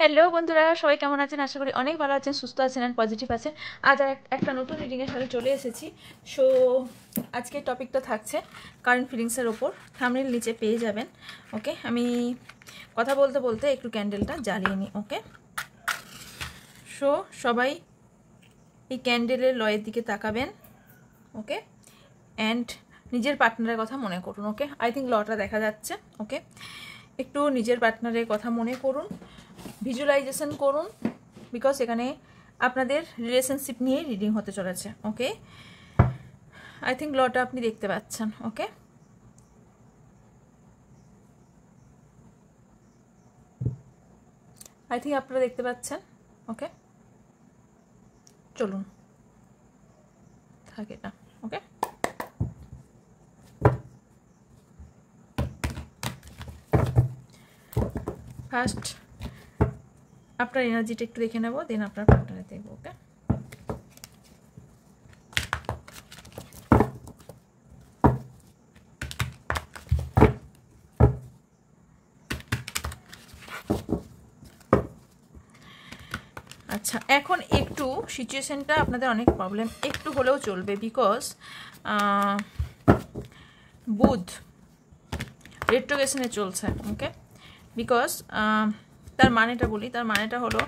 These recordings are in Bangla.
হ্যালো বন্ধুরা, সবাই কেমন আছেন? আশা করি অনেক ভালো আছেন, সুস্থ আছেন অ্যান্ড পজিটিভ আছেন। আজ একটা নতুন রিডিংয়ের সাথে চলে এসেছি। সো আজকের টপিকটা থাকছে কারেন্ট ফিলিংসের ওপর। থাম্বনেল নিচে পেয়ে যাবেন। ওকে, আমি কথা বলতে বলতে একটু ক্যান্ডেলটা জ্বালিয়ে নিই। ওকে, সো সবাই এই ক্যান্ডেলের লয়ের দিকে তাকাবেন। ওকে, অ্যান্ড নিজের পার্টনারের কথা মনে করুন। ওকে, আই থিঙ্ক লটা দেখা যাচ্ছে। ওকে, একটু নিজের পার্টনারের কথা মনে করুন, ভিজুয়ালাইজেশন করুন, বিকজ এখানে আপনাদের রিলেশনশিপ নিয়ে রিডিং হতে চলেছে। ওকে, আই থিঙ্ক লটা আপনি দেখতে পাচ্ছেন। ওকে, আই থিঙ্ক আপনারা দেখতে পাচ্ছেন। ওকে, চলুন থাকে না। ওকে, ফার্স্ট আপনার এনার্জিটা একটু দেখে নেব, দেন আপনার পার্টনারে দেখবো। ওকে, আচ্ছা, এখন একটু সিচুয়েশনটা আপনাদের অনেক প্রবলেম একটু হলেও চলবে, বিকজ বুধ রেট্রোগেশনে চলছে। ওকে, বিকজ তার মানেটা বলি, তার মানেটা হলো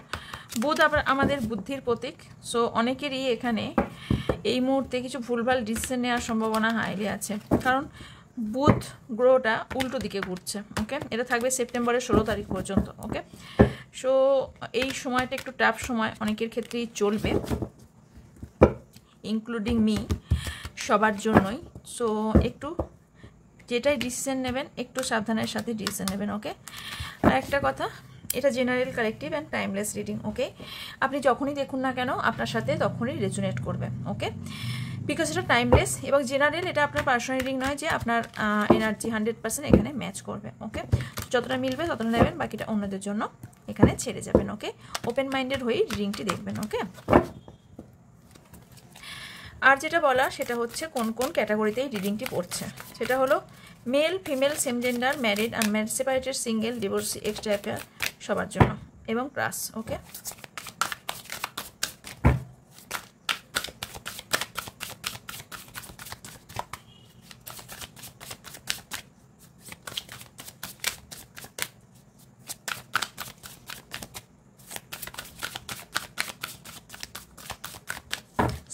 বুধ আবার আমাদের বুদ্ধির প্রতীক। সো অনেকেরই এখানে এই মুহূর্তে কিছু ভুলভাল ডিসিশন নেওয়ার সম্ভাবনা হাইলি আছে, কারণ বুধ গ্রহটা উল্টো দিকে ঘুরছে। ওকে, এটা থাকবে সেপ্টেম্বরের 16 তারিখ পর্যন্ত। ওকে, সো এই সময়টা একটু টাফ সময় অনেকের ক্ষেত্রেই চলবে, ইনক্লুডিং মি, সবার জন্যই। সো একটু যেটাই ডিসিশন নেবেন একটু সাবধানের সাথে ডিসিশন নেবেন। ওকে, আর একটা কথা, এটা general collective and timeless reading. Okay, আপনি যখনই দেখুন না কেন আপনার সাথে তখনই রেজোনেট করবে। ওকে, বিকজ এটা টাইমলেস এবং জেনারেল, এটা আপনার পার্সোনাল রিডিং নয় যে আপনার এনার্জি 100% এখানে ম্যাচ করবে। ওকে, যতটা মিলবে ততটা নেবেন, বাকিটা অন্যদের জন্য এখানে ছেড়ে যাবেন। ওকে, ওপেন মাইন্ডেড হয়েই রিডিংটি দেখবেন। ওকে, আর যেটা বলা সেটা হচ্ছে কোন কোন ক্যাটাগরিতে এই রিডিংটি পড়ছে, সেটা হলো male, female, same gender, married, unmarried, separated, single, divorcee, extra affair, সবার জন্য, এবং ক্রাশ। ওকে,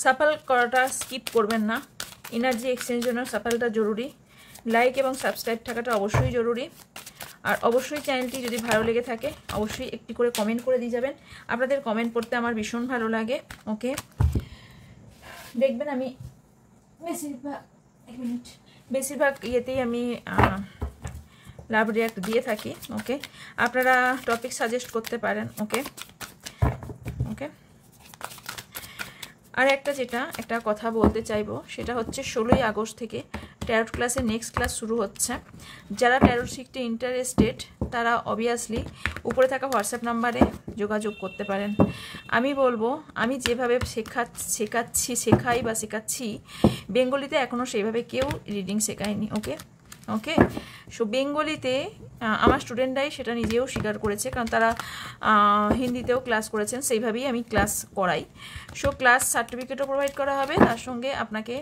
সাফল করাটা স্কিপ করবেন না, এনার্জি এক্সচেঞ্জের জন্য সাফলটা জরুরি। লাইক এবং সাবস্ক্রাইব থাকাটা অবশ্যই জরুরি। আর অবশ্যই চ্যানেলটি যদি ভালো লেগে থাকে অবশ্যই একটি করে কমেন্ট করে দিয়ে যাবেন, আপনাদের কমেন্ট পড়তে আমার ভীষণ ভালো লাগে। ওকে, দেখবেন আমি বেশিরভাগ ইয়েতেই আমি লাভ রিয়াক্ট দিয়ে থাকি। ওকে, আপনারা টপিক সাজেস্ট করতে পারেন। ওকে, ওকে, আর একটা কথা বলতে চাইবো, সেটা হচ্ছে 16ই আগস্ট থেকে ট্যারোট ক্লাসের নেক্সট ক্লাস শুরু হচ্ছে। যারা ট্যারোট শিখতে ইন্টারেস্টেড তারা অবভিয়াসলি উপরে থাকা হোয়াটসঅ্যাপ নাম্বারে যোগাযোগ করতে পারেন। আমি বলবো, আমি যেভাবে শেখাচ্ছি বেঙ্গলিতে এখনও সেইভাবে কেউ রিডিং শেখায়নি। ওকে, ওকে, সো বেঙ্গলিতে আমার স্টুডেন্টরাই সেটা নিজেও স্বীকার করেছে, কারণ তারা হিন্দিতেও ক্লাস করেছেন, সেইভাবেই আমি ক্লাস করাই। সো ক্লাস সার্টিফিকেটও প্রোভাইড করা হবে, তার সঙ্গে আপনাকে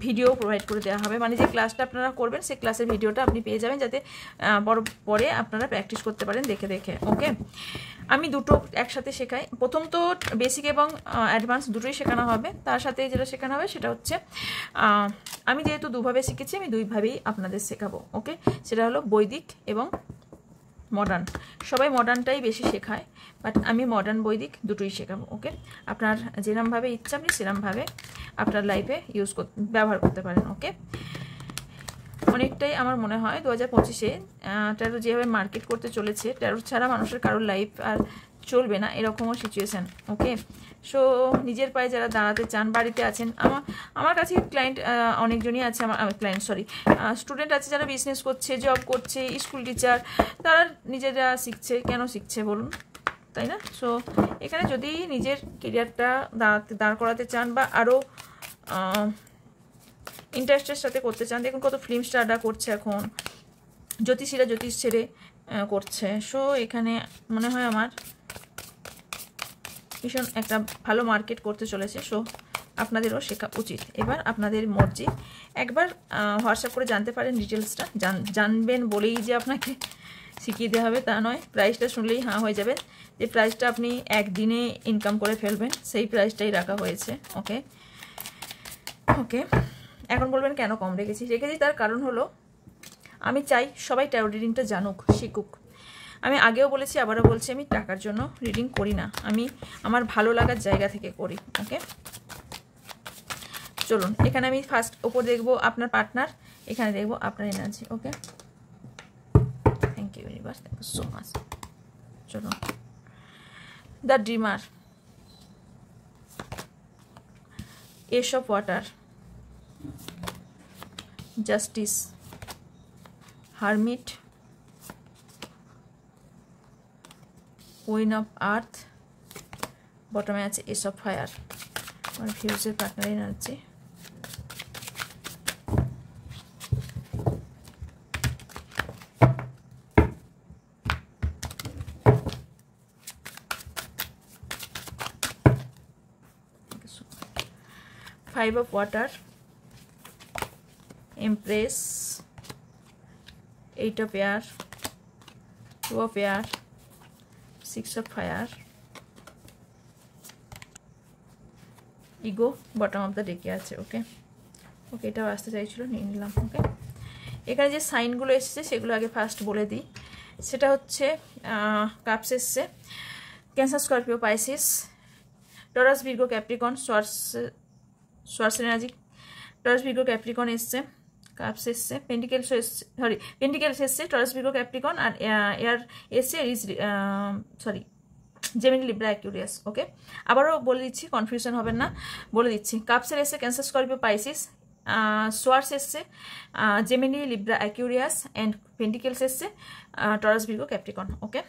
ভিডিও প্রোভাইড করে দেওয়া হবে, মানে যে ক্লাসটা আপনারা করবেন সেই ক্লাসের ভিডিওটা আপনি পেয়ে যাবেন, যাতে পরে আপনারা প্র্যাকটিস করতে পারেন দেখে দেখে। ওকে, আমি দুটো একসাথে শেখাই, প্রথম তো বেসিক এবং অ্যাডভান্স দুটোই শেখানো হবে, তার সাথে যেটা শেখানো হবে সেটা হচ্ছে আমি যেহেতু দুভাবে শিখেছি আমি দুইভাবেই আপনাদের শেখাবো। ওকে, সেটা হলো বৈদিক এবং মডার্ন। সবাই মডার্নটাই বেশি শেখায়, বাট আমি মডার্ন বৈদিক দুটোই শেখাবো। ওকে, আপনার যেরমভাবে ইচ্ছা আপনি সেরমভাবে আপনার লাইফে ব্যবহার করতে পারেন। ওকে, অনেকটাই আমার মনে হয় 2025-এ ট্যারো যেভাবে মার্কেট করতে চলেছে, ট্যারো ছাড়া মানুষের কারোর লাইফ আর চলবে না, এরকমও সিচুয়েশান। ওকে, সো নিজের পায়ে যারা দাঁড়াতে চান, বাড়িতে আছেন, আমার কাছে ক্লায়েন্ট অনেকজনই আছে, আমার স্টুডেন্ট আছে যারা বিজনেস করছে, জব করছে, স্কুল টিচার, তারা নিজেরা শিখছে। কেন শিখছে বলুন, তাই না? সো এখানে যদি নিজের কেরিয়ারটা দাঁড় করাতে চান বা আরও ইন্টারেস্টের সাথে করতে চান, দেখুন কত ফিল্ম স্টাররা করছে এখন, জ্যোতিষীরা জ্যোতিষ ছেড়ে করছে। সো এখানে মনে হয় আমার ভীষণ একটা ভালো মার্কেট করতে চলেছে। সো আপনাদেরও শেখা উচিত। এবার আপনাদের মর্জি, একবার হোয়াটসঅ্যাপ করে জানতে পারেন ডিটেলসটা। জানবেন বলেই যে আপনাকে শিখিয়ে দেওয়া হবে তা নয়। প্রাইসটা শুনলেই হাঁ হয়ে যাবে, যে প্রাইসটা আপনি একদিনে ইনকাম করে ফেলবেন সেই প্রাইসটাই রাখা হয়েছে। ওকে ওকে, এখন বলবেন কেন কম রেখেছি? তার কারণ হলো আমি চাই সবাই ট্যারো রিডিংটা জানুক, শিখুক। আমি আগেও বলেছি, আবারও বলছি, আমি টাকার জন্য রিডিং করি না, আমি আমার ভালো লাগার জায়গা থেকে করি। ওকে, চলুন এখানে আমি ফার্স্ট ওপর দেখবো আপনার পার্টনার, এখানে দেখবো আপনার energy. Okay, thank you universe, thank you so much. চলুন, the dreamer, ace of water, justice, hermit, queen of earth, বটমে আছে এস অফ ফায়ার। আমার ভিউজের partner energy, five of water, empress, eight of air, two of air, six of fire, ego bottom of the ডেকে আছে। ওকে ওকে, এটাও আসতে চাইছিল, নিয়ে নিলাম। ওকে, এখানে যে সাইনগুলো এসেছে সেগুলো আগে ফার্স্ট বলে দিই। সেটা হচ্ছে কাপস এসছে, cancer, Scorpio, Pisces, Taurus, ভির্গো, Capricorn, swords energy, Taurus, ভির্গো, Capricorn এসছে, কাপস এসছে, পেন্টিকেলস এসছে, পেন্টিকেলস এসছে, টরাস, ভির্গো, ক্যাপ্রিকন, আর এয়ার এসছে, জেমিনি, লিব্রা, অ্যাকুরিয়াস। ওকে, আবারও বলে দিচ্ছি, কনফিউশন হবেন না, বলে দিচ্ছি। কাপসের এসছে ক্যান্সার, স্করপিও, পাইসিস, সোয়ার্স এসছে Gemini, Libra, Aquarius, and pentacles এসছে টরাস, ভির্গো, ক্যাপ্রিকন। ওকে,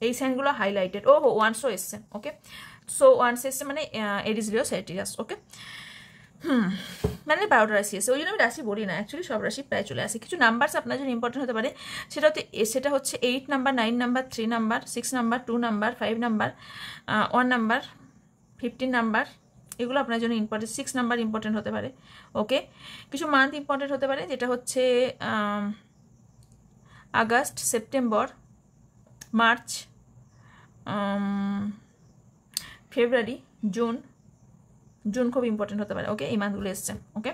এই সাইনগুলো হাইলাইটেড। ওয়ান্সও এসছে। ওকে, সো ওয়ান্স এসছে মানে এরিস, লিও, স্যাজিটারিয়াস। ওকে, মানে 12টা রাশি আছে, ওই জন্য আমি রাশি বলি না, অ্যাকচুয়ালি সব রাশি প্রায় চলে আসে। কিছু নাম্বারস আপনার জন্য ইম্পর্টেন্ট হতে পারে, সেটা হচ্ছে 8 number, 9 number, 3 number, 6 number, 2 number, 5 number, 1 number, 15 number, এগুলো আপনার জন্য ইম্পর্টেন্ট। 6 নাম্বার ইম্পর্টেন্ট হতে পারে। ওকে, কিছু মান্থ ইম্পর্টেন্ট হতে পারে, যেটা হচ্ছে আগস্ট, সেপ্টেম্বর, মার্চ, ফেব্রুয়ারি, জুন খুব ইম্পর্টেন্ট হতে পারে। ওকে, এই মান্থগুলো এসছে। ওকে,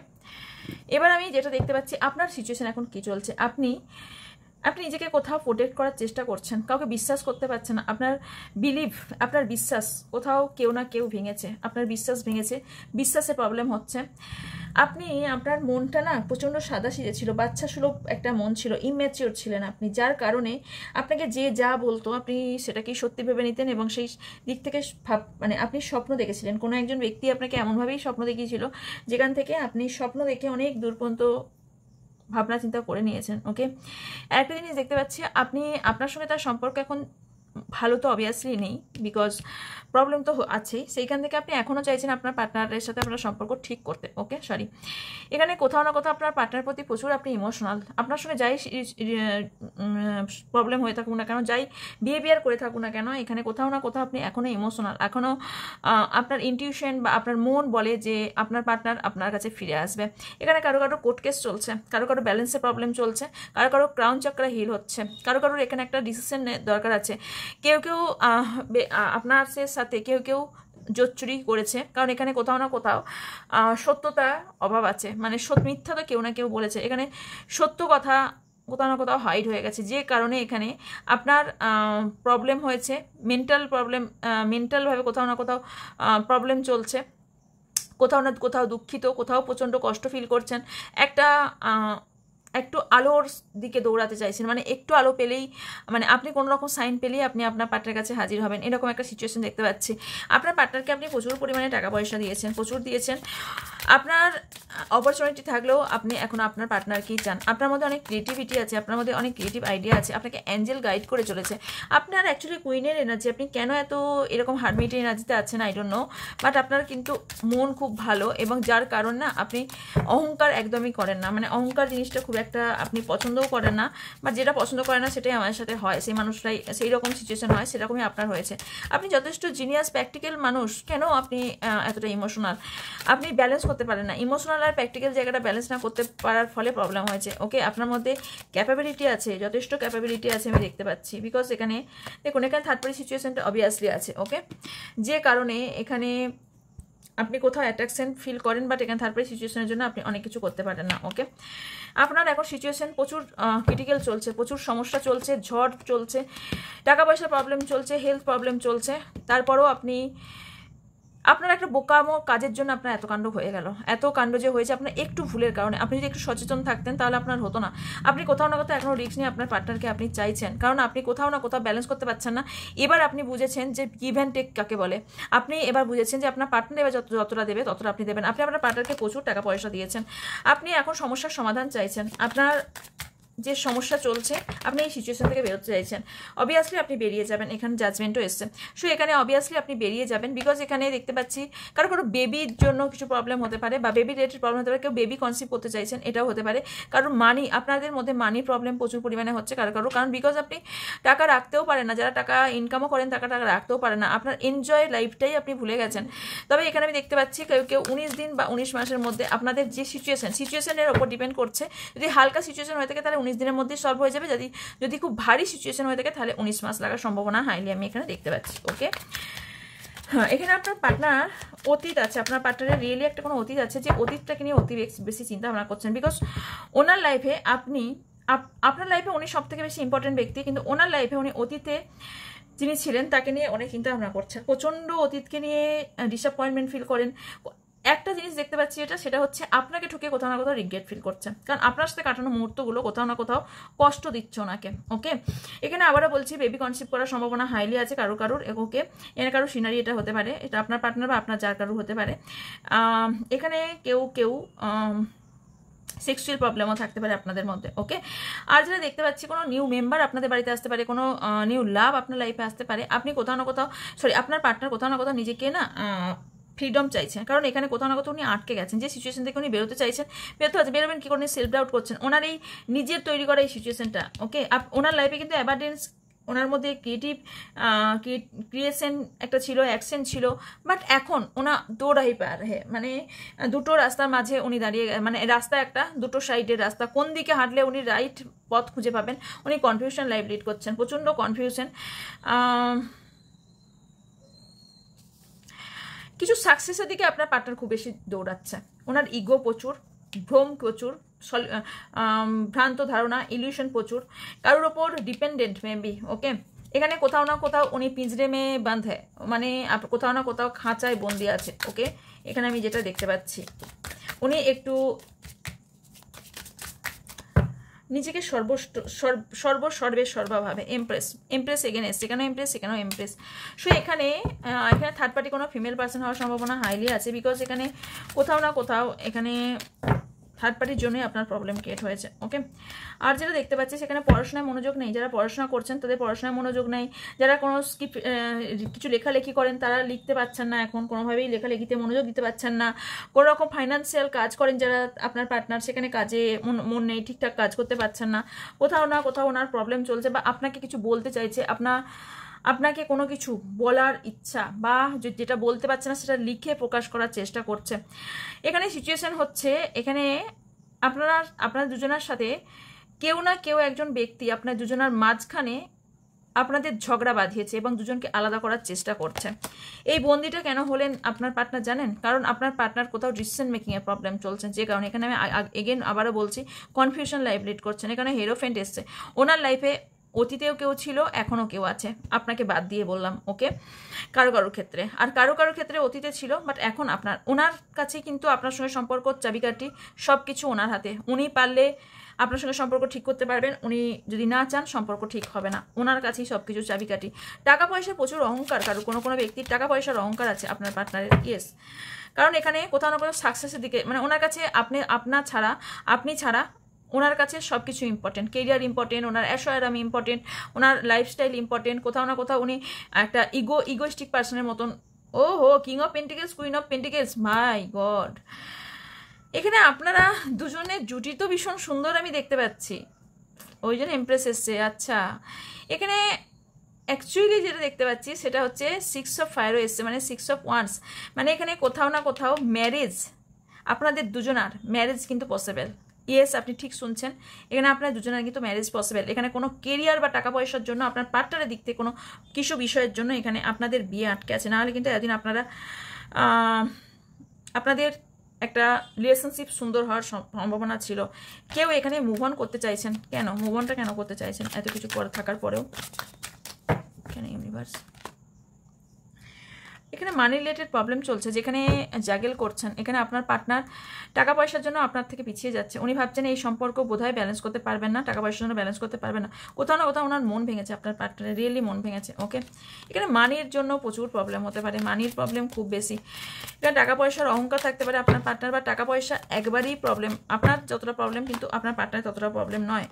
এবার আমি যেটা দেখতে পাচ্ছি, আপনার সিচুয়েশন এখন কী চলছে, আপনি নিজেকে কোথাও প্রোটেক্ট করার চেষ্টা করছেন, কাউকে বিশ্বাস করতে পারছেন না। আপনার বিলিভ, আপনার বিশ্বাস কোথাও কেউ না কেউ ভেঙেছে, আপনার বিশ্বাস ভেঙেছে, বিশ্বাসে প্রবলেম হচ্ছে। আপনার মনটা না প্রচণ্ড সাদাসিধে ছিল, বাচ্চা সুলভ একটা মন ছিল, ইম্যাচিওর ছিলেন আপনি, যার কারণে আপনাকে যে যা বলতো আপনি সেটাকেই সত্যি ভেবে নিতেন, এবং সেই দিক থেকে মানে আপনি স্বপ্ন দেখেছিলেন। কোনো একজন ব্যক্তি আপনাকে এমনভাবেই স্বপ্ন দেখিয়েছিল, যেখান থেকে আপনি স্বপ্ন দেখে অনেক দূর পর্যন্ত ভাবনা চিন্তা করে নিয়েছেন। ওকে, একটা জিনিস দেখতে পাচ্ছি, আপনার সঙ্গে তার সম্পর্ক এখন ভালো তো অবভিয়াসলি নেই, বিকজ প্রবলেম তো আছেই, সেইখান থেকে আপনি এখনও চাইছেন আপনার পার্টনারের সাথে আপনার সম্পর্ক ঠিক করতে। ওকে, সরি, এখানে কোথাও না কোথাও আপনার পার্টনার প্রতি প্রচুর আপনি ইমোশনাল। আপনার সঙ্গে যাই প্রবলেম হয়ে থাকুক না কেন, যাই বিহেভিয়ার করে থাকুক না কেন, এখানে কোথাও না কোথাও আপনি এখনও ইমোশনাল, এখনও আপনার ইনটিউশন বা আপনার মন বলে যে আপনার পার্টনার আপনার কাছে ফিরে আসবে। এখানে কারো কোর্ট কেস চলছে, কারো ব্যালেন্সের প্রবলেম চলছে, কারো ক্রাউন চাকরা হিল হচ্ছে, কারোর এখানে একটা ডিসিশন দরকার আছে। কেউ আপনার সাথে কেউ জোচ্চুরি করেছে, কারণ এখানে কোথাও না কোথাও সত্যতার অভাব আছে, মানে মিথ্যা তো কেউ না কেউ বলেছে, এখানে সত্য কথা কোথাও না কোথাও হাইড হয়ে গেছে, যে কারণে এখানে আপনার প্রবলেম হয়েছে, মেন্টালভাবে কোথাও না কোথাও প্রবলেম চলছে, কোথাও না কোথাও দুঃখিত, কোথাও প্রচণ্ড কষ্ট ফিল করছেন, একটু আলোর দিকে দৌড়াতে চাইছেন, মানে একটু আলো পেলেই, মানে আপনি কোনো রকম সাইন পেলেই আপনি আপনার পার্টনারের কাছে হাজির হবেন, এরকম একটা সিচুয়েশন দেখতে পাচ্ছি। আপনার পার্টনারকে আপনি প্রচুর পরিমাণে টাকা পয়সা দিয়েছেন, আপনার অপরচুনিটি থাকলেও আপনি এখন আপনার পার্টনারকেই চান। আপনার মধ্যে অনেক ক্রিয়েটিভিটি আছে, আপনার মধ্যে অনেক ক্রিয়েটিভ আইডিয়া আছে, আপনাকে অ্যাঞ্জেল গাইড করে চলেছে। আপনার অ্যাকচুয়ালি কুইনের এনার্জি, আপনি কেন এত এরকম হারমিটের এনার্জিতে আছেন আই ডোন্ট নো, বাট আপনার কিন্তু মন খুব ভালো, এবং যার কারণ না আপনি অহংকার একদমই করেন না, মানে অহংকার জিনিসটা খুব একটা আপনি পছন্দও করেন না, বা যেটা পছন্দ করেন না সেটাই আমার সাথে হয়, সেই মানুষটাই সেই রকম সিচুয়েশন হয়, সেরকমই আপনার হয়েছে। আপনি যথেষ্ট জিনিয়াস প্র্যাকটিক্যাল মানুষ, কেন আপনি এতটা ইমোশনাল? আপনি ব্যালেন্স করতে পারেন না, ইমোশনাল আর প্র্যাকটিক্যাল জায়গাটা ব্যালেন্স না করতে পারার ফলে প্রবলেম হয়েছে। ওকে, আপনার মধ্যে ক্যাপাবিলিটি আছে, যথেষ্ট ক্যাপাবিলিটি আছে আমি দেখতে পাচ্ছি, বিকজ এখানে দেখুন এখানে থার্ড পার্টি সিচুয়েশনটা অবভিয়াসলি আছে। ওকে, যে কারণে এখানে আপনি কোথাও অ্যাট্রাকশন ফিল করেন, বাট এখানে থার্ড পার্টি সিচুয়েশনের জন্য আপনি অনেক কিছু করতে পারেন না। ওকে, আপনার এখন সিচুয়েশন প্রচুর ক্রিটিক্যাল চলছে, প্রচুর সমস্যা চলছে, ঝড় চলছে, টাকা পয়সার প্রবলেম চলছে, হেলথ প্রবলেম চলছে, তারপরেও আপনি আপনার একটা বোকামো কাজের জন্য আপনার এত কাণ্ড হয়ে গেল। এত কাণ্ড যে হয়েছে আপনার একটু ভুলের কারণে। আপনি যদি একটু সচেতন থাকতেন তাহলে আপনার হতো না। আপনি কোথাও না কোথাও এখনও রিস্ক নিয়ে আপনার পার্টনারকে আপনি চাইছেন, কারণ আপনি কোথাও না কোথাও ব্যালেন্স করতে পারছেন না। এবার আপনি বুঝেছেন যে গিভ অ্যান্ড টেক কাকে বলে। আপনি এবার বুঝেছেন যে আপনার পার্টনার এবার যতটা দেবে ততটা আপনি দেবেন। আপনি আপনার পার্টনারকে প্রচুর টাকা পয়সা দিয়েছেন, আপনি এখন সমস্যার সমাধান চাইছেন। আপনার যে সমস্যা চলছে আপনি এই সিচুয়েশন থেকে বেরোতে চাইছেন, অবভিয়াসলি আপনি বেরিয়ে যাবেন। এখানে জাজমেন্টও এসছে, সো এখানে অবভিয়াসলি আপনি বেরিয়ে যাবেন, বিকজ এখানে দেখতে পাচ্ছি কারো কারো বেবির জন্য কিছু প্রবলেম হতে পারে, বা বেবি রিলেটেড প্রবলেম হতে পারে, কেউ বেবি কনসিভ করতে চাইছেন, এটাও হতে পারে। কারণ মানি, আপনাদের মধ্যে মানি প্রবলেম প্রচুর পরিমাণে হচ্ছে কারো কারো, কারণ বিকজ আপনি টাকা রাখতেও পারেন না, যারা টাকা ইনকামও করেন টাকা রাখতেও পারেন না, আপনার এনজয় লাইফটাই আপনি ভুলে গেছেন। তবে এখানে আমি দেখতে পাচ্ছি কেউ কেউ 19 দিন বা 19 মাসের মধ্যে আপনাদের যে সিচুয়েশনের ওপর ডিপেন্ড করছে। যদি হালকা সিচুয়েশন হয়ে থাকে তাহলে 19 দিনের মধ্যে সলভ হয়ে যাবে, যদি খুব ভারী সিচুয়েশন হয়ে থাকে তাহলে 19 মাস লাগার সম্ভাবনা হাইলি আমি এখানে দেখতে পাচ্ছি। ওকে, হ্যাঁ, এখানে আপনার পার্টনার অতীত আছে, আপনার পার্টনারের রিয়েলি একটা কোনো অতীত আছে, যে অতীতটাকে নিয়ে অতি বেশি চিন্তা ভাবনা করছেন, বিকজ ওনার লাইফে আপনার লাইফে উনি সব থেকে বেশি ইম্পর্টেন্ট ব্যক্তি, কিন্তু ওনার লাইফে উনি অতীতে যিনি ছিলেন তাকে নিয়ে অনেক চিন্তা ভাবনা করছেন, প্রচণ্ড অতীতকে নিয়ে ডিসঅ্যাপয়েন্টমেন্ট ফিল করেন। একটা জিনিস দেখতে পাচ্ছি সেটা হচ্ছে আপনাকে ঠুকে কোথাও না কোথাও রিগ্রেট ফিল করছে, কারণ আপনার সাথে কাটানো মুহূর্তগুলো কোথাও না কোথাও কষ্ট দিচ্ছে ওনাকে। ওকে, এখানে আবারও বলছি বেবি কনসিভ করার সম্ভাবনা হাইলি আছে কারোর। ওকে, এর কারোর সিনারি এটা হতে পারে, এটা আপনার পার্টনার বা আপনার যার কারোর হতে পারে। এখানে কেউ সেক্সুয়াল প্রবলেমও থাকতে পারে আপনাদের মধ্যে। ওকে, আর যেটা দেখতে পাচ্ছি কোনো নিউ মেম্বার আপনাদের বাড়িতে আসতে পারে, কোনো নিউ লাভ আপনার লাইফে আসতে পারে। আপনি কোথাও না কোথাও আপনার পার্টনার কোথাও না কোথাও নিজেকে না ফ্রিডম চাইছেন, কারণ এখানে কোথাও না কোথাও উনি আটকে গেছেন, যে সিচুয়েশন থেকে উনি বেরোতে চাইছেন, বেরোবেন কি করে, সেলফ ডাউট করছেন ওনার এই নিজের তৈরি করা এই সিচুয়েশনটা। ওকে, ওনার লাইফে কিন্তু অ্যাবান্ডেন্স, ওনার মধ্যে ক্রিয়েশন একটা ছিল, অ্যাকশন ছিল, বাট এখন ওনা দৌড়াই পার মানে দুটো রাস্তার মাঝে উনি দাঁড়িয়ে, মানে রাস্তা একটা, দুটো সাইডের রাস্তা, কোন দিকে হাঁটলে উনি রাইট পথ খুঁজে পাবেন, উনি কনফিউশন লাইফ লিড করছেন, প্রচণ্ড কনফিউশন। কিছু সাকসেসের দিকে আপনার পার্টনার খুব বেশি দৌড়াচ্ছে, ওনার ইগো প্রচুর, ভ্রম প্রচুর, ভ্রান্ত ধারণা, ইলিউশন প্রচুর, কারোর ওপর ডিপেন্ডেন্ট মেবি। ওকে, এখানে কোথাও না কোথাও উনি পিঞ্জরে মে বাঁধে, মানে কোথাও না কোথাও খাঁচায় বন্দি আছে। ওকে, এখানে আমি যেটা দেখতে পাচ্ছি উনি একটু নিজেকে সর্বভাবে এমপ্রেস এগেন এসছে, এখানেও এমপ্রেস। সো এখানে থার্ড পার্টি কোনো ফিমেল পার্সন হওয়ার সম্ভাবনা হাইলি আছে, বিকজ এখানে কোথাও না কোথাও এখানে থার্ড পার্টির জন্যই আপনার প্রবলেম ক্রিয়েট হয়েছে। ওকে, আর যেটা দেখতে পাচ্ছি সেখানে পড়াশোনায় মনোযোগ নেই, যারা পড়াশোনা করছেন তাদের পড়াশোনায় মনোযোগ নেই, যারা কোনো কিছু লেখালেখি করেন তারা লিখতে পারছেন না, এখন কোনোভাবেই লেখালেখিতে মনোযোগ দিতে পারছেন না, কোনো রকম ফাইন্যান্সিয়াল কাজ করেন যারা আপনার পার্টনার, সেখানে কাজে মন নেই, ঠিকঠাক কাজ করতে পারছেন না, কোথাও না কোথাও ওনার প্রবলেম চলছে, বা আপনাকে কিছু বলতে চাইছে, আপনাকে কোনো কিছু বলার ইচ্ছা, বা যেটা বলতে পারছে না সেটা লিখে প্রকাশ করার চেষ্টা করছে। এখানে সিচুয়েশন হচ্ছে এখানে আপনার দুজনের সাথে কেউ না কেউ একজন ব্যক্তি আপনার দুজনের মাঝখানে আপনাদের ঝগড়া বাঁধিয়েছে এবং দুজনকে আলাদা করার চেষ্টা করছে। এই বন্দিটা কেন হলেন আপনার পার্টনার জানেন? কারণ আপনার পার্টনার কোথাও ডিসিশন মেকিংয়ের প্রবলেম চলছে, যে কারণে এখানে আমি আবারও বলছি কনফিউশন লাইফ লিড করছেন। এখানে হেরোফেন্ট এসছে, ওনার লাইফে অতীতেও কেউ ছিল, এখনও কেউ আছে, আপনাকে বাদ দিয়ে বললাম। ওকে, কারোর ক্ষেত্রে, আর কারোর ক্ষেত্রে অতীতে ছিল, বাট এখন ওনার কাছে কিন্তু আপনার সঙ্গে সম্পর্ক চাবিকাঠি, সব কিছু ওনার হাতে। উনি পারলে আপনার সঙ্গে সম্পর্ক ঠিক করতে পারবেন, উনি যদি না চান সম্পর্ক ঠিক হবে না, ওনার কাছেই সব কিছু চাবিকাঠি। টাকা পয়সা প্রচুর অহংকার, কোনো ব্যক্তির টাকা পয়সার অহংকার আছে আপনার পার্টনারের। ইয়েস, কারণ এখানে কোথাও না কোথাও সাকসেসের দিকে, মানে ওনার কাছে আপনি ছাড়া ওনার কাছে সব কিছু ইম্পর্টেন্ট, কেরিয়ার ইম্পর্টেন্ট, ওনার অ্যাশোয়ারাম ইম্পর্টেন্ট, ওনার লাইফস্টাইল ইম্পর্টেন্ট, কোথাও না কোথাও উনি একটা ইগোইস্টিক পার্সনের মতন। King of pentacles, queen of pentacles, my god, এখানে আপনারা দুজনের জুটি তো ভীষণ সুন্দর আমি দেখতে পাচ্ছি, ওই জন্য ইমপ্রেস এসছে। আচ্ছা, এখানে অ্যাকচুয়ালি যেটা দেখতে পাচ্ছি সেটা হচ্ছে 6 অফ ফায়ারও এসছে, মানে 6 অফ ওয়ান্স, মানে এখানে কোথাও না কোথাও ম্যারেজ, আপনাদের দুজনার ম্যারেজ কিন্তু পসিবল। ইয়েস, আপনি ঠিক শুনছেন, এখানে আপনার দুজনের কিন্তু ম্যারেজ পসিবল। এখানে কোনো কেরিয়ার বা টাকা পয়সার জন্য আপনার পার্টনারের দিক থেকে কোনো কিছু বিষয়ের জন্য এখানে আপনাদের বিয়ে আটকে আছে, নাহলে কিন্তু এতদিন আপনারা আপনাদের একটা রিলেশনশিপ সুন্দর হওয়ার সম্ভাবনা ছিল। কেউ এখানে মুভ অন করতে চাইছেন, কেন মুভ অনটা কেন করতে চাইছেন এত কিছু করে থাকার পরেও? কেন ইউনিভার্স? এখানে মানি রিলেটেড প্রবলেম চলছে, যেখানে জাগেল করছেন, এখানে আপনার পার্টনার টাকা পয়সার জন্য আপনার থেকে পিছিয়ে যাচ্ছে। উনি ভাবছেন এই সম্পর্ক বোধহয় ব্যালেন্স করতে পারবেন না, টাকা পয়সার জন্য ব্যালেন্স করতে পারবেন না, কোথাও না কোথাও ওনার মন ভেঙেছে, আপনার পার্টনারের রিয়েলি মন ভেঙেছে। ওকে, এখানে মানির জন্য প্রচুর প্রবলেম হতে পারে, মানির প্রবলেম খুব বেশি। এখানে টাকা পয়সার অহংকার থাকতে পারে আপনার পার্টনার, বা টাকা পয়সা একবারই প্রবলেম, আপনার যতটা প্রবলেম কিন্তু আপনার পার্টনার ততটা প্রবলেম নয়,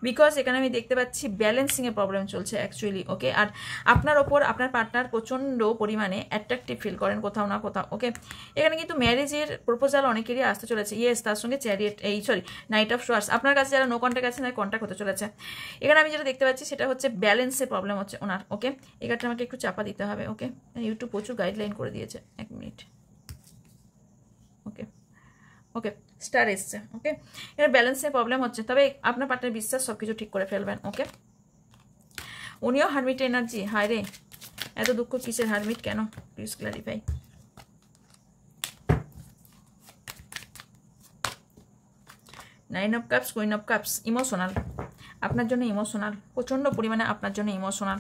বিকজ এখানে আমি দেখতে পাচ্ছি ব্যালেন্সিংয়ের প্রবলেম চলছে অ্যাকচুয়ালি। ওকে, আর আপনার ওপর আপনার পার্টনার প্রচণ্ড পরিমাণে অ্যাট্রাকটিভ ফিল করেন কোথাও না কোথাও। ওকে, এখানে কিন্তু ম্যারেজের প্রপোজাল অনেকেরই আসতে চলেছে। ইয়েস, তার সঙ্গে চ্যারিয়েট, নাইট অফ সোয়ার্স, আপনার কাছে যারা নো কন্ট্যাক্ট আছে তারা কন্ট্যাক্ট হতে চলেছে। এখানে আমি যেটা দেখতে পাচ্ছি সেটা হচ্ছে ব্যালেন্সের প্রবলেম হচ্ছে ওনার। ওকে, এখানটা আমাকে একটু চাপা দিতে হবে। ওকে, ইউটিউব প্রচুর গাইডলাইন করে দিয়েছে, 1 মিনিট। ওকে ওকে, স্টার এসছে। ওকে, এখানে ব্যালেন্সের প্রবলেম হচ্ছে, তবে আপনার পার্টনার বিশ্বাস সব কিছু ঠিক করে ফেলবেন। ওকে, উনিও হারমিট এনার্জি, হায় রে এত দুঃখ কিসের, হারমিট কেন, please clarify. 9 of cups, queen of cups, emotional, আপনার জন্য ইমোশনাল, প্রচণ্ড পরিমাণে আপনার জন্য ইমোশনাল।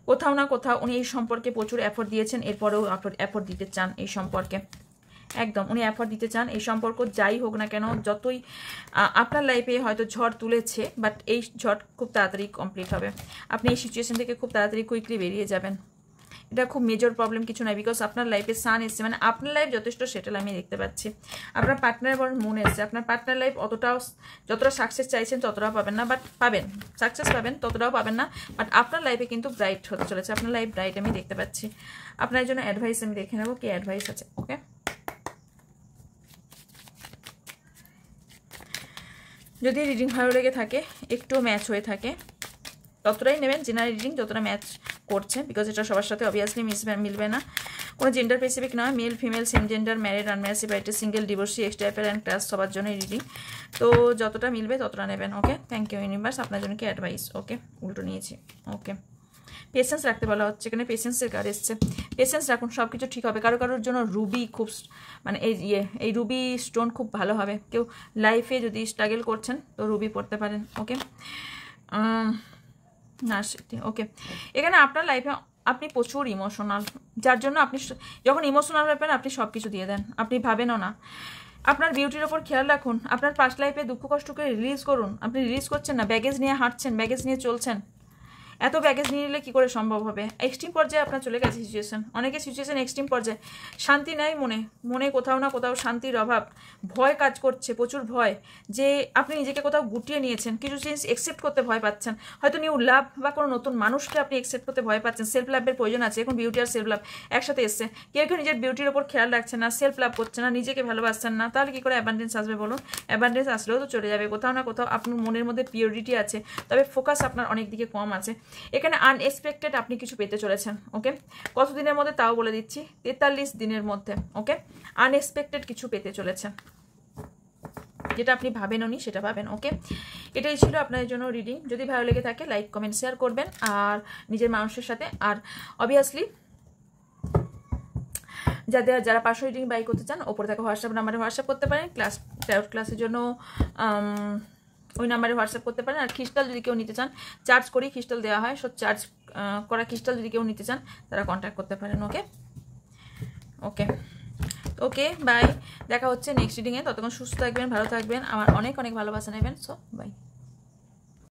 কোথাও না কোথাও উনি এই সম্পর্কে প্রচুর এফোর্ট দিয়েছেন, এরপরেও এফোর্ট দিতে চান এই সম্পর্কে, একদম উনি এফোর্ট দিতে চান। এই সম্পর্ক যাই হোক না কেন, যতই আপনার লাইফে হয়তো ঝড় তুলেছে, বাট এই ঝড় খুব তাড়াতাড়ি কমপ্লিট হবে। আপনি এই সিচুয়েশন থেকে খুব তাড়াতাড়ি কুইকলি বেরিয়ে যাবেন। এটা খুব মেজর প্রবলেম কিছু নয়, বিকজ আপনার লাইফে সান এসছে, মানে আপনার লাইফ যথেষ্ট সেটেল আমি দেখতে পাচ্ছি। আপনার পার্টনার বড় মনে এসছে, আপনার পার্টনার লাইফ যতটা সাকসেস চাইছেন ততটাও পাবেন না, বাট পাবেন, সাকসেস পাবেন, ততটাও পাবেন না, বাট আপনার লাইফে কিন্তু ব্রাইট হতে চলেছে, আপনার লাইফ ব্রাইট আমি দেখতে পাচ্ছি। আপনার জন্য অ্যাডভাইস আমি দেখে নেবো কি অ্যাডভাইস আছে। ওকে, যদি রিডিং ভালো লেগে থাকে, একটু ম্যাচ হয়ে থাকে, ততটাই নেবেন। জেনারেল রিডিং যতটা ম্যাচ করছে, বিকজ এটা সবার সাথে অবভিয়াসলি মিলবে না, কোনো জেন্ডার স্পেসিফিক নয়, mail female, same gender, married, unmarried, separated, single, divorcee, x টাইপের অ্যান্ড ক্লাস, সবার জন্য রিডিং, তো যতটা মিলবে ততটা নেবেন। ওকে, থ্যাংক ইউ ইউনিভার্স, আপনার জন্য কি অ্যাডভাইস। ওকে, উল্টো নিয়েছি। ওকে, পেশেন্স রাখতে বলা হচ্ছে, এখানে পেশেন্সের কার্ড এসছে, পেশেন্স রাখুন, সব কিছু ঠিক হবে। কারোর জন্য রুবি খুব, মানে এই রুবি স্টোন খুব ভালো হবে। কেউ লাইফে যদি স্ট্রাগল করছেন তো রুবি পড়তে পারেন। ওকে, না ওকে, এখানে আপনার লাইফে আপনি প্রচুর ইমোশনাল, যার জন্য আপনি যখন ইমোশনাল ব্যাপারে আপনি সব কিছু দিয়ে দেন, আপনি ভাবেনও না। আপনার বিউটির ওপর খেয়াল রাখুন, আপনার পাস্ট লাইফে দুঃখ কষ্টকে রিলিজ করুন। আপনি রিলিজ করছেন না, ব্যাগেজ নিয়ে হাঁটছেন, ব্যাগেজ নিয়ে চলছেন, এত ব্যাগেজ নিয়ে নিলে কী করে সম্ভব হবে? এক্সট্রিম পর্যায়ে আপনার চলে গেছে সিচুয়েশন, অনেকের সিচুয়েশন এক্সট্রিম পর্যায়ে, শান্তি নাই মনে কোথাও না কোথাও শান্তির অভাব, ভয় কাজ করছে, প্রচুর ভয়, যে আপনি নিজেকে কোথাও গুটিয়ে নিয়েছেন, কিছু জিনিস একসেপ্ট করতে ভয় পাচ্ছেন, হয়তো নিউ লাভ বা কোনো নতুন মানুষকে আপনি একসেপ্ট করতে ভয় পাচ্ছেন। সেলফ লাভের প্রয়োজন আছে, এখন বিউটি আর সেলফ লাভ একসাথে এসছে। কেউ নিজের বিউটির ওপর খেয়াল রাখছেন না, সেলফ লাভ করছে না, নিজেকে ভালোবাসছেন না, তাহলে কী করে অ্যাবান্ডেন্স আসবে বলুন? অ্যাবান্ডেন্স আসলেও তো চলে যাবে, কোথাও না কোথাও আপনার মনের মধ্যে পিওরিটি আছে, তবে ফোকাস আপনার অনেক দিকে কম আছে। এখানে আনএক্সপেক্টেড আপনি কিছু পেতে চলেছেন। ওকে, কতদিনের মধ্যে তাও বলে দিচ্ছি, 43 দিনের মধ্যে। ওকে, আনএক্সপেক্টেড কিছু পেতে চলেছেন, যেটা আপনি ভাবেননি সেটা পাবেন। ওকে, এটাই ছিল আপনাদের জন্য রিডিং। যদি ভালো লেগে থাকে লাইক কমেন্ট শেয়ার করবেন আর নিজের মানুষের সাথে, আর অবভিয়াসলি যারা পার্সোনাল রিডিং বাই করতে চান ওপরে থাকা হোয়াটসঅ্যাপ নাম্বারে হোয়াটসঅ্যাপ করতে পারেন, ক্লাসের জন্য ওই নাম্বারে হোয়াটসঅ্যাপ করতে পারেন। আর ক্রিস্টাল যদি কেউ নিতে চান, চার্জ করেই ক্রিস্টাল দেওয়া হয়, সো চার্জ করা ক্রিস্টাল যদি কেউ নিতে চান তারা কন্ট্যাক্ট করতে পারেন। ওকে ওকে ওকে, বাই, দেখা হচ্ছে নেক্সট রিডিংয়ে। ততক্ষণ সুস্থ থাকবেন, ভালো থাকবেন, আমার অনেক অনেক ভালোবাসা নেবেন। So by.